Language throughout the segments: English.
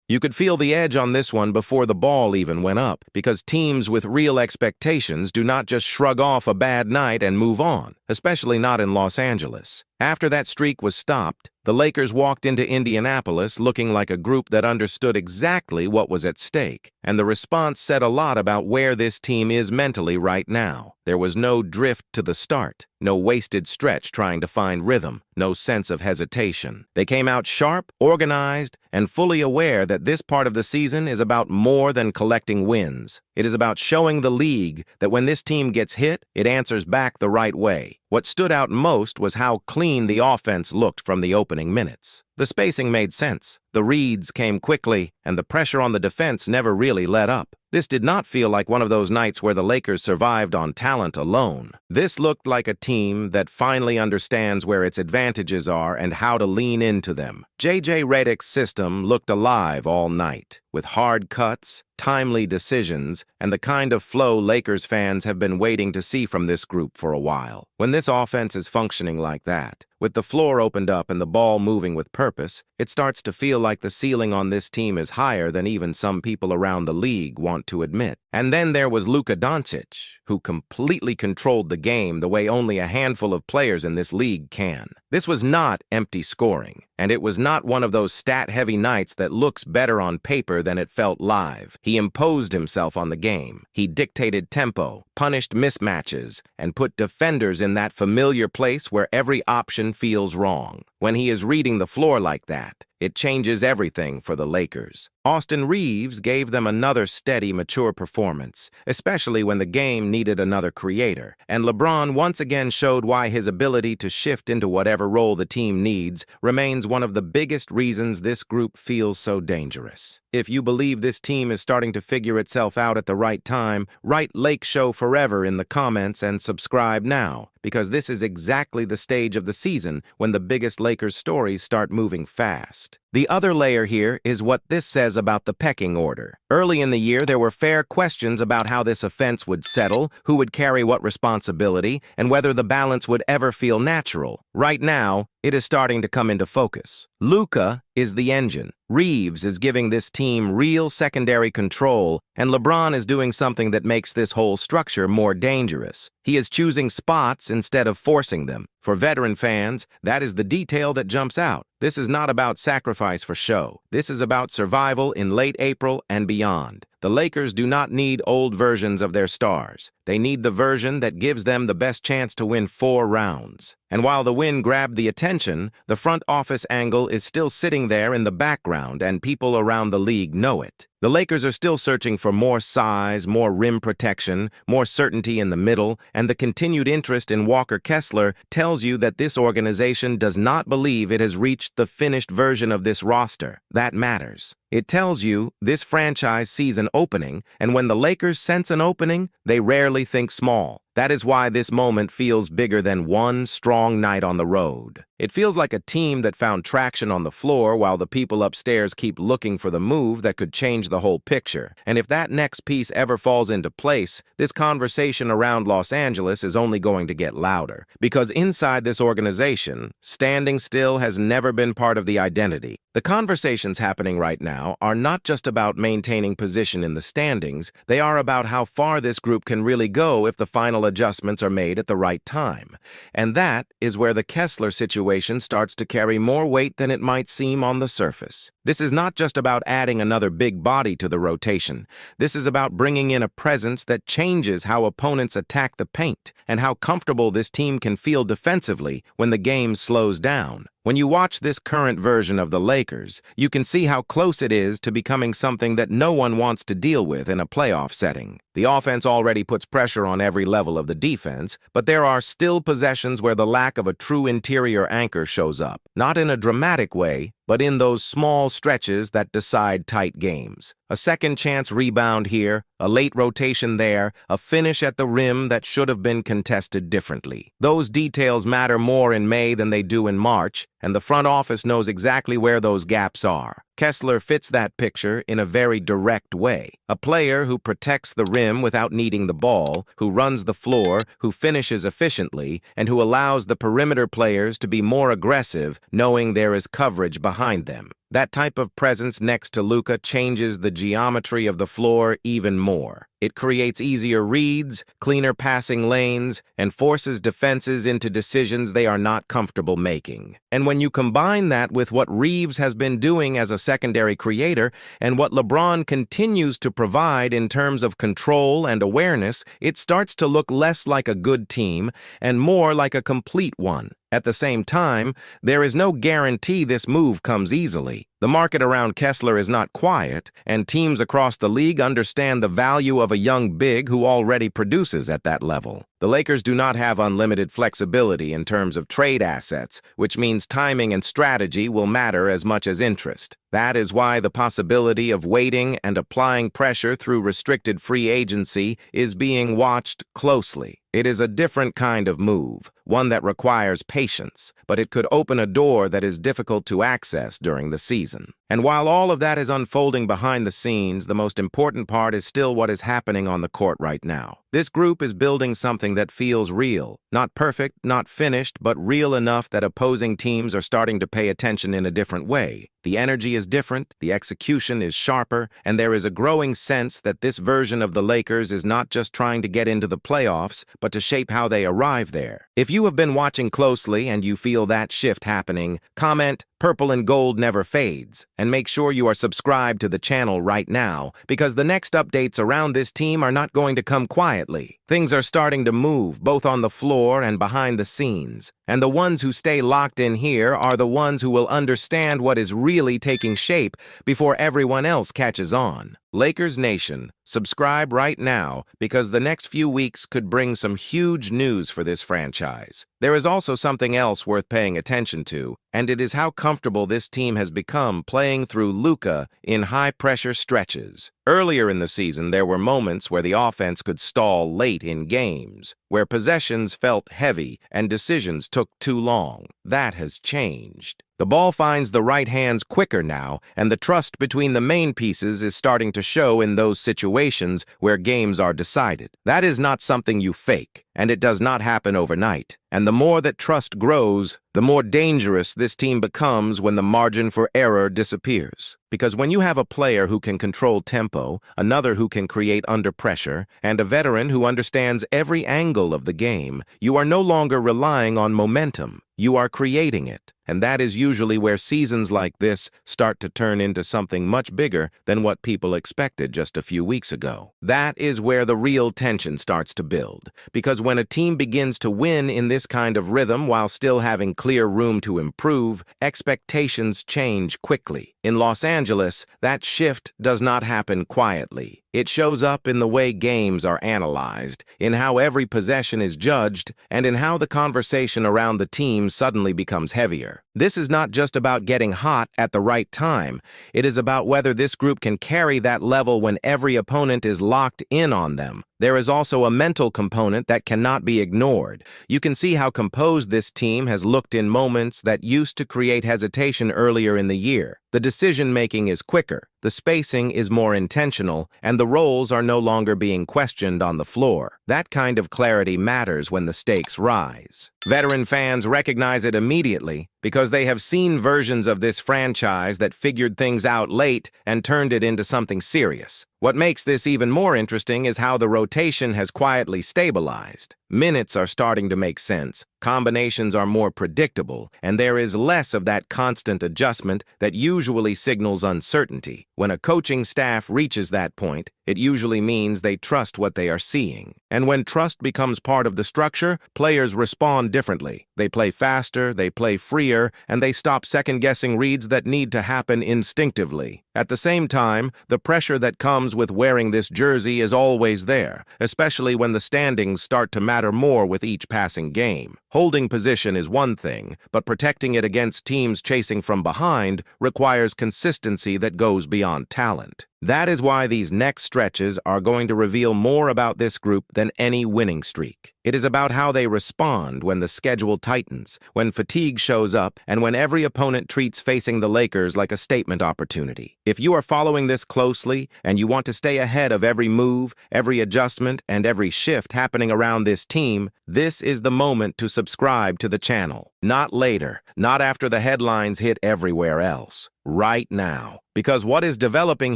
You could feel the edge on this one before the ball even went up, because teams with real expectations do not just shrug off a bad night and move on, especially not in Los Angeles. After that streak was stopped, the Lakers walked into Indianapolis looking like a group that understood exactly what was at stake, and the response said a lot about where this team is mentally right now. There was no drift to the start, no wasted stretch trying to find rhythm, no sense of hesitation. They came out sharp, organized, and fully aware that this part of the season is about more than collecting wins. It is about showing the league that when this team gets hit, it answers back the right way. What stood out most was how clean the offense looked from the opening minutes. The spacing made sense, the reads came quickly, and the pressure on the defense never really let up. This did not feel like one of those nights where the Lakers survived on talent alone. This looked like a team that finally understands where its advantages are and how to lean into them. J.J. Redick's system looked alive all night, with hard cuts, timely decisions, and the kind of flow Lakers fans have been waiting to see from this group for a while. When this offense is functioning like that, with the floor opened up and the ball moving with purpose, it starts to feel like the ceiling on this team is higher than even some people around the league want to admit. And then there was Luka Dončić, who completely controlled the game the way only a handful of players in this league can. This was not empty scoring, and it was not one of those stat-heavy nights that looks better on paper than it felt live. He imposed himself on the game. He dictated tempo, punished mismatches, and put defenders in that familiar place where every option feels wrong. When he is reading the floor like that, it changes everything for the Lakers. Austin Reaves gave them another steady, mature performance, especially when the game needed another creator. And LeBron once again showed why his ability to shift into whatever role the team needs remains one of the biggest reasons this group feels so dangerous. If you believe this team is starting to figure itself out at the right time, write Lake Show Forever in the comments and subscribe now, because this is exactly the stage of the season when the biggest Lakers stories start moving fast. The other layer here is what this says about the pecking order. Early in the year, there were fair questions about how this offense would settle, who would carry what responsibility, and whether the balance would ever feel natural. Right now, it is starting to come into focus. Luka is the engine. Reaves is giving this team real secondary control, and LeBron is doing something that makes this whole structure more dangerous. He is choosing spots instead of forcing them. For veteran fans, that is the detail that jumps out. This is not about sacrifice for show. This is about survival in late April and beyond. The Lakers do not need old versions of their stars. They need the version that gives them the best chance to win 4 rounds. And while the win grabbed the attention, the front office angle is still sitting there in the background, and people around the league know it. The Lakers are still searching for more size, more rim protection, more certainty in the middle, and the continued interest in Walker Kessler tells you that this organization does not believe it has reached the finished version of this roster. That matters. It tells you this franchise sees an opening, and when the Lakers sense an opening, they rarely think small. That is why this moment feels bigger than one strong night on the road. It feels like a team that found traction on the floor while the people upstairs keep looking for the move that could change the whole picture. And if that next piece ever falls into place, this conversation around Los Angeles is only going to get louder. Because inside this organization, standing still has never been part of the identity. The conversations happening right now are not just about maintaining position in the standings, they are about how far this group can really go if the final adjustments are made at the right time. And that is where the Kessler situation starts to carry more weight than it might seem on the surface. This is not just about adding another big body to the rotation. This is about bringing in a presence that changes how opponents attack the paint and how comfortable this team can feel defensively when the game slows down. When you watch this current version of the Lakers, you can see how close it is to becoming something that no one wants to deal with in a playoff setting. The offense already puts pressure on every level of the defense, but there are still possessions where the lack of a true interior anchor shows up. Not in a dramatic way, but in those small stretches that decide tight games. A second chance rebound here, a late rotation there, a finish at the rim that should have been contested differently. Those details matter more in May than they do in March, and the front office knows exactly where those gaps are. Kessler fits that picture in a very direct way. A player who protects the rim without needing the ball, who runs the floor, who finishes efficiently, and who allows the perimeter players to be more aggressive, knowing there is coverage behind them. That type of presence next to Luka changes the geometry of the floor even more. It creates easier reads, cleaner passing lanes, and forces defenses into decisions they are not comfortable making. And when you combine that with what Reeves has been doing as a secondary creator and what LeBron continues to provide in terms of control and awareness, it starts to look less like a good team and more like a complete one. At the same time, there is no guarantee this move comes easily. The market around Kessler is not quiet, and teams across the league understand the value of a young big who already produces at that level. The Lakers do not have unlimited flexibility in terms of trade assets, which means timing and strategy will matter as much as interest. That is why the possibility of waiting and applying pressure through restricted free agency is being watched closely. It is a different kind of move, one that requires patience, but it could open a door that is difficult to access during the season. And while all of that is unfolding behind the scenes, the most important part is still what is happening on the court right now. This group is building something that feels real. Not perfect, not finished, but real enough that opposing teams are starting to pay attention in a different way. The energy is different, the execution is sharper, and there is a growing sense that this version of the Lakers is not just trying to get into the playoffs, but to shape how they arrive there. If you have been watching closely and you feel that shift happening, comment, "Purple and gold never fades," and make sure you are subscribed to the channel right now, because the next updates around this team are not going to come quietly. Things are starting to move, both on the floor and behind the scenes, and the ones who stay locked in here are the ones who will understand what is really taking shape before everyone else catches on. Lakers Nation, subscribe right now, because the next few weeks could bring some huge news for this franchise. There is also something else worth paying attention to, and it is how comfortable this team has become playing through Luka in high-pressure stretches. Earlier in the season, there were moments where the offense could stall late in games, where possessions felt heavy and decisions took too long. That has changed. The ball finds the right hands quicker now, and the trust between the main pieces is starting to show in those situations where games are decided. That is not something you fake, and it does not happen overnight. And the more that trust grows, the more dangerous this team becomes when the margin for error disappears. Because when you have a player who can control tempo, another who can create under pressure, and a veteran who understands every angle of the game, you are no longer relying on momentum. You are creating it. And that is usually where seasons like this start to turn into something much bigger than what people expected just a few weeks ago. That is where the real tension starts to build. Because when a team begins to win in this kind of rhythm while still having clear room to improve, expectations change quickly. In Los Angeles, that shift does not happen quietly. It shows up in the way games are analyzed, in how every possession is judged, and in how the conversation around the team suddenly becomes heavier. This is not just about getting hot at the right time. It is about whether this group can carry that level when every opponent is locked in on them. There is also a mental component that cannot be ignored. You can see how composed this team has looked in moments that used to create hesitation earlier in the year. The decision-making is quicker, the spacing is more intentional, and the roles are no longer being questioned on the floor. That kind of clarity matters when the stakes rise. Veteran fans recognize it immediately because they have seen versions of this franchise that figured things out late and turned it into something serious. What makes this even more interesting is how the rotation has quietly stabilized. Minutes are starting to make sense, combinations are more predictable, and there is less of that constant adjustment that usually signals uncertainty. When a coaching staff reaches that point, it usually means they trust what they are seeing. And when trust becomes part of the structure, players respond differently. They play faster, they play freer, and they stop second-guessing reads that need to happen instinctively. At the same time, the pressure that comes with wearing this jersey is always there, especially when the standings start to matter more with each passing game. Holding position is one thing, but protecting it against teams chasing from behind requires consistency that goes beyond talent. That is why these next stretches are going to reveal more about this group than any winning streak. It is about how they respond when the schedule tightens, when fatigue shows up, and when every opponent treats facing the Lakers like a statement opportunity. If you are following this closely and you want to stay ahead of every move, every adjustment, and every shift happening around this team, this is the moment to subscribe to the channel. Not later, not after the headlines hit everywhere else. Right now. Because what is developing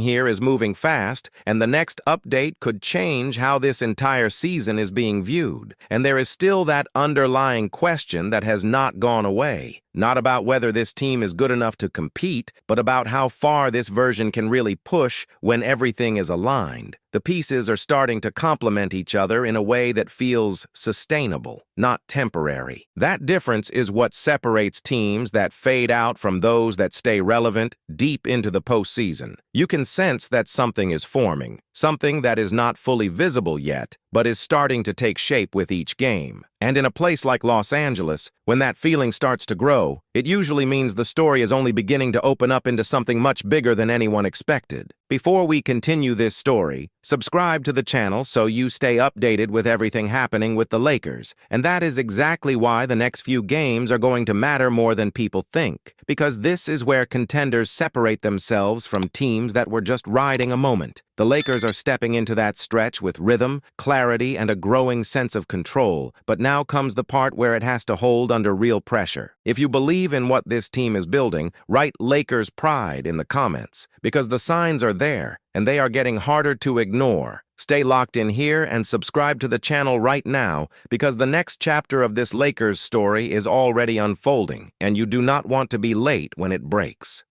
here is moving fast, and the next update could change how this entire season is being viewed. And there is still that underlying question that has not gone away. Not about whether this team is good enough to compete, but about how far this version can really push when everything is aligned. The pieces are starting to complement each other in a way that feels sustainable, not temporary. That difference is what separates teams that fade out from those that stay relevant deep into the postseason. You can sense that something is forming, something that is not fully visible yet, but is starting to take shape with each game. And in a place like Los Angeles, when that feeling starts to grow, it usually means the story is only beginning to open up into something much bigger than anyone expected. Before we continue this story, subscribe to the channel so you stay updated with everything happening with the Lakers. And that is exactly why the next few games are going to matter more than people think. Because this is where contenders separate themselves from teams that were just riding a moment. The Lakers are stepping into that stretch with rhythm, clarity, and a growing sense of control, but now comes the part where it has to hold under real pressure. If you believe in what this team is building, write Lakers Pride in the comments, because the signs are there, and they are getting harder to ignore. Stay locked in here and subscribe to the channel right now, because the next chapter of this Lakers story is already unfolding, and you do not want to be late when it breaks.